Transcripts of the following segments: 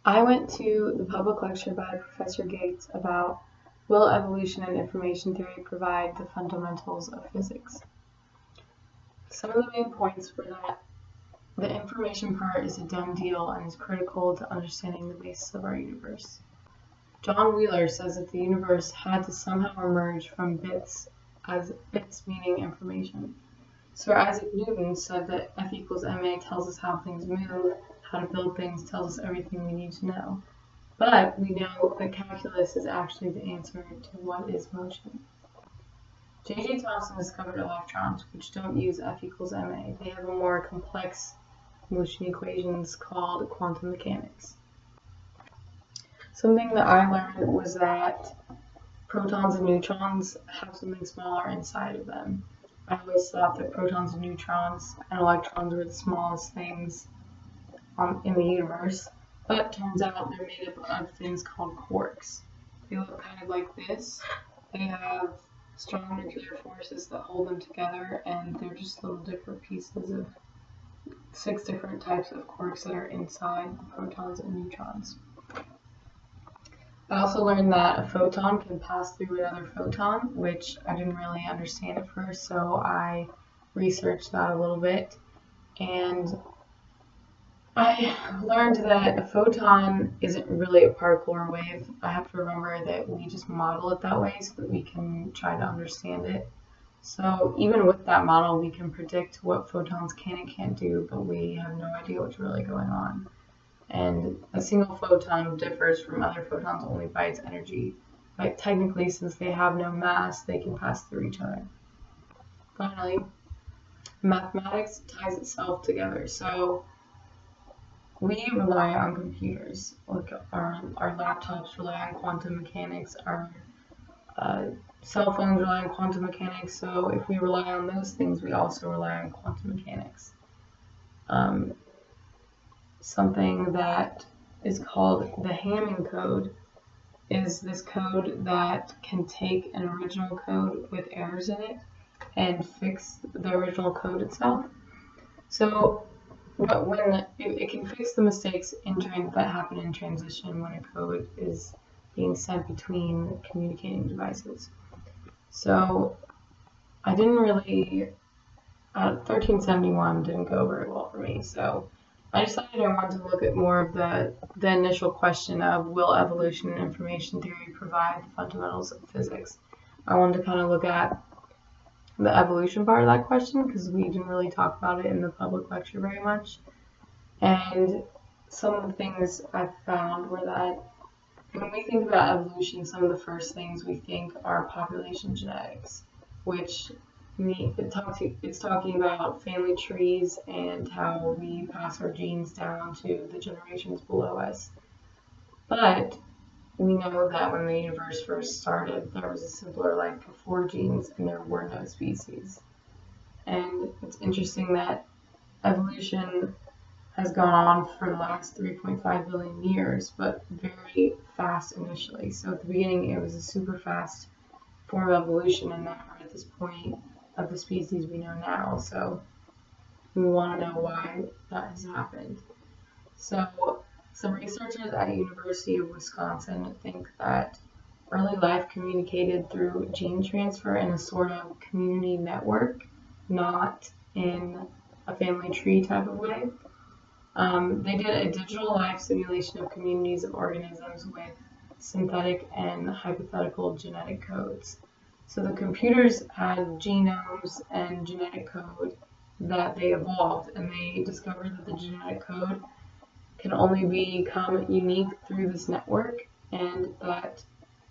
I went to the public lecture by Professor Gates about will evolution and information theory provide the fundamentals of physics. Some of the main points were that the information part is a done deal and is critical to understanding the basis of our universe. John Wheeler says that the universe had to somehow emerge from bits, as bits meaning information. Sir Isaac Newton said that F equals ma tells us how things move, how to build things tells us everything we need to know. But we know that calculus is actually the answer to what is motion. J.J. Thomson discovered electrons, which don't use F equals ma. They have a more complex motion equations called quantum mechanics. Something that I learned was that protons and neutrons have something smaller inside of them. I always thought that protons and neutrons and electrons were the smallest things in the universe, but it turns out they're made up of things called quarks. They look kind of like this. They have strong nuclear forces that hold them together, and they're just little different pieces of 6 different types of quarks that are inside the protons and neutrons. I also learned that a photon can pass through another photon, which I didn't really understand at first, so I researched that a little bit, and I learned that a photon isn't really a particle or a wave. I have to remember that we just model it that way so that we can try to understand it. So even with that model, we can predict what photons can and can't do, but we have no idea what's really going on. And a single photon differs from other photons only by its energy. But technically, since they have no mass, they can pass through each other. Finally, mathematics ties itself together. So we rely on computers. Like our laptops rely on quantum mechanics. Our cell phones rely on quantum mechanics. So if we rely on those things, we also rely on quantum mechanics. Something that is called the Hamming code is this code that can take an original code with errors in it and fix the original code itself. So when it can fix the mistakes that happen in transition when a code is being sent between communicating devices. So I didn't really, 1371 didn't go very well for me, so I decided I wanted to look at more of the initial question of will evolution and information theory provide the fundamentals of physics. I wanted to kind of look at the evolution part of that question because we didn't really talk about it in the public lecture very much. And some of the things I found were that when we think about evolution, some of the first things we think are population genetics, which it's talking about family trees and how we pass our genes down to the generations below us. But we know that when the universe first started, there was a simpler life before genes and there were no species. And it's interesting that evolution has gone on for the last 3.5 billion years, but very fast initially. So at the beginning, it was a super fast form of evolution, and now we're at this point of the species we know now. So we want to know why that has happened. So some researchers at University of Wisconsin think that early life communicated through gene transfer in a sort of community network, not in a family tree type of way. They did a digital life simulation of communities of organisms with synthetic and hypothetical genetic codes. So the computers had genomes and genetic code that they evolved, and they discovered that the genetic code can only become unique through this network, and that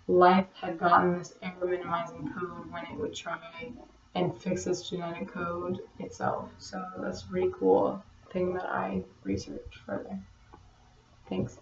life had gotten this error minimizing code when it would try and fix this genetic code itself. So that's a pretty cool thing that I researched further. Thanks.